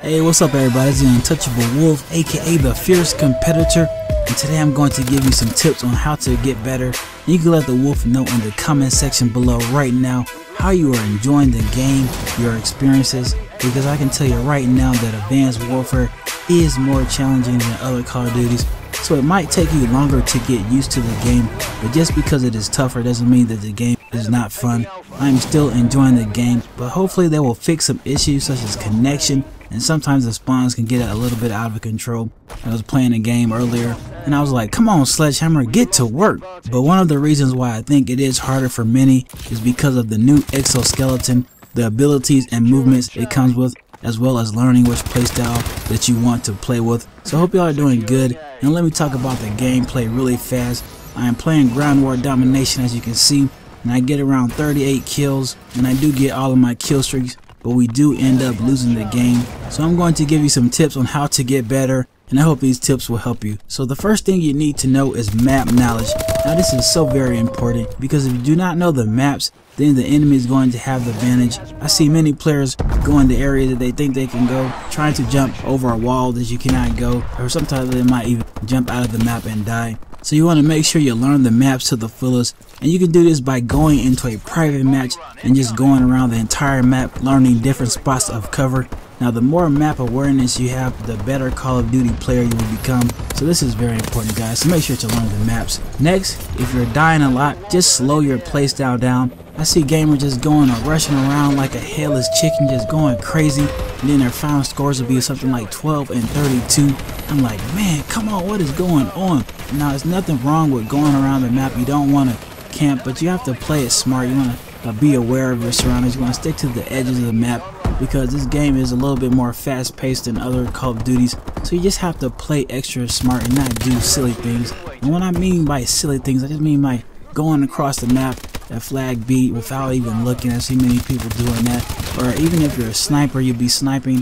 Hey, what's up everybody, it's the Untouchable Wolf, aka the Fierce Competitor, and today I'm going to give you some tips on how to get better. And you can let the wolf know in the comment section below right now how you are enjoying the game, your experiences, because I can tell you right now that Advanced Warfare is more challenging than other Call of Duties. So it might take you longer to get used to the game, but just because it is tougher doesn't mean that the game is not fun. I'm still enjoying the game, but hopefully they will fix some issues such as connection, and sometimes the spawns can get a little bit out of control. I was playing a game earlier and I was like, come on Sledgehammer, get to work. But one of the reasons why I think it is harder for many is because of the new exoskeleton, the abilities and movements it comes with, as well as learning which playstyle that you want to play with. So I hope y'all are doing good, and let me talk about the gameplay really fast. I am playing ground war domination, as you can see, and I get around 38 kills, and I do get all of my kill streaks, but we do end up losing the game. So I'm going to give you some tips on how to get better, and I hope these tips will help you. So the first thing you need to know is map knowledge. Now this is so very important, because if you do not know the maps, then the enemy is going to have the advantage. I see many players go into areas that they think they can go, trying to jump over a wall that you cannot go, or sometimes they might even jump out of the map and die. So you want to make sure you learn the maps to the fullest, and you can do this by going into a private match and just going around the entire map, learning different spots of cover. Now the more map awareness you have, the better Call of Duty player you will become. So this is very important, guys, so make sure to learn the maps. Next, if you're dying a lot, just slow your playstyle down. I see gamers just going or rushing around like a headless chicken, just going crazy, and then their final scores will be something like 12 and 32. I'm like, man, come on, what is going on? Now there's nothing wrong with going around the map. You don't want to camp, but you have to play it smart. You want to be aware of your surroundings. You want to stick to the edges of the map, because this game is a little bit more fast paced than other Call of Duties. So you just have to play extra smart and not do silly things. And what I mean by silly things, I just mean by going across the map at flag B without even looking. I see many people doing that. Or even if you're a sniper, you'll be sniping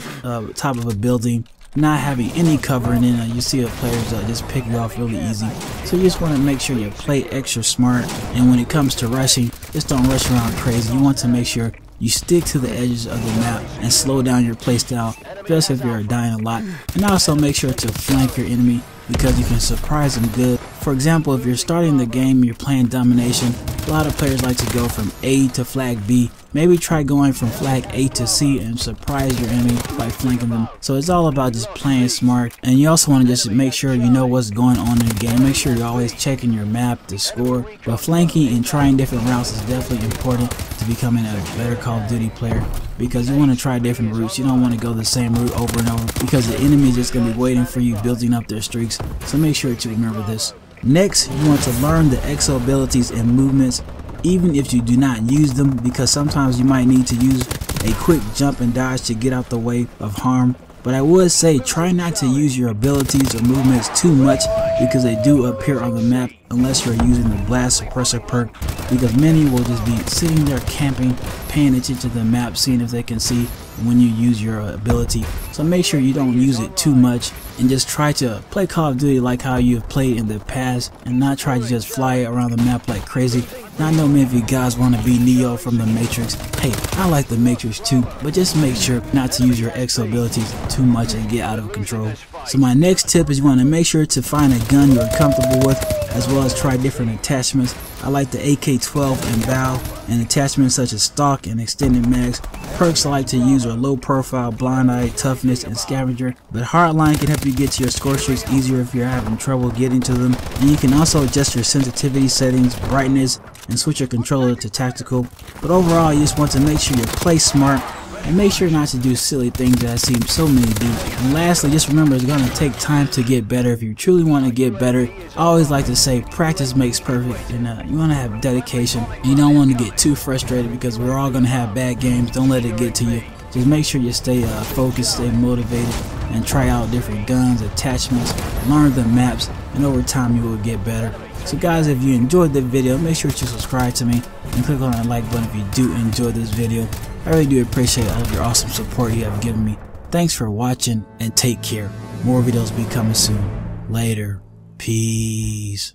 top of a building, not having any cover, and then you see a player just pick you off really easy. So you just want to make sure you play extra smart, and when it comes to rushing, just don't rush around crazy. You want to make sure you stick to the edges of the map and slow down your playstyle, just if you're dying a lot. And also make sure to flank your enemy, because you can surprise them good. For example, if you're starting the game, you're playing domination, a lot of players like to go from A to flag B. Maybe try going from flag A to C and surprise your enemy by flanking them. So it's all about just playing smart, and you also want to just make sure you know what's going on in the game. Make sure you're always checking your map to score. But flanking and trying different routes is definitely important to becoming a better Call of Duty player, because you want to try different routes. You don't want to go the same route over and over, because the enemy is just going to be waiting for you, building up their streaks. So make sure to remember this. Next, you want to learn the exo abilities and movements, even if you do not use them, because sometimes you might need to use a quick jump and dodge to get out the way of harm. But I would say try not to use your abilities or movements too much, because they do appear on the map unless you're using the blast suppressor perk, because many will just be sitting there camping, paying attention to the map, seeing if they can see when you use your ability. So make sure you don't use it too much, and just try to play Call of Duty like how you've played in the past, and not try to just fly around the map like crazy. Now I know many of you guys want to be Neo from the Matrix. Hey, I like the Matrix too, but just make sure not to use your exo abilities too much and get out of control. So my next tip is you want to make sure to find a gun you're comfortable with, as well as try different attachments. I like the AK-12 and bow, and attachments such as stock and extended mags. Perks I like to use are low profile, blind eye, toughness, and scavenger. But hardline can help you get to your score streaks easier if you're having trouble getting to them. And you can also adjust your sensitivity settings, brightness, and switch your controller to tactical. But overall, you just want to make sure you play smart, and make sure not to do silly things that I see so many do. And lastly, just remember, it's going to take time to get better. If you truly want to get better, I always like to say practice makes perfect, and you want to have dedication. You don't want to get too frustrated, because we're all going to have bad games. Don't let it get to you. Just make sure you stay focused, stay motivated, and try out different guns, attachments, learn the maps, and over time you will get better. So guys, if you enjoyed the video, make sure to subscribe to me and click on that like button if you do enjoy this video. I really do appreciate all of your awesome support you have given me. Thanks for watching, and take care. More videos will be coming soon. Later. Peace.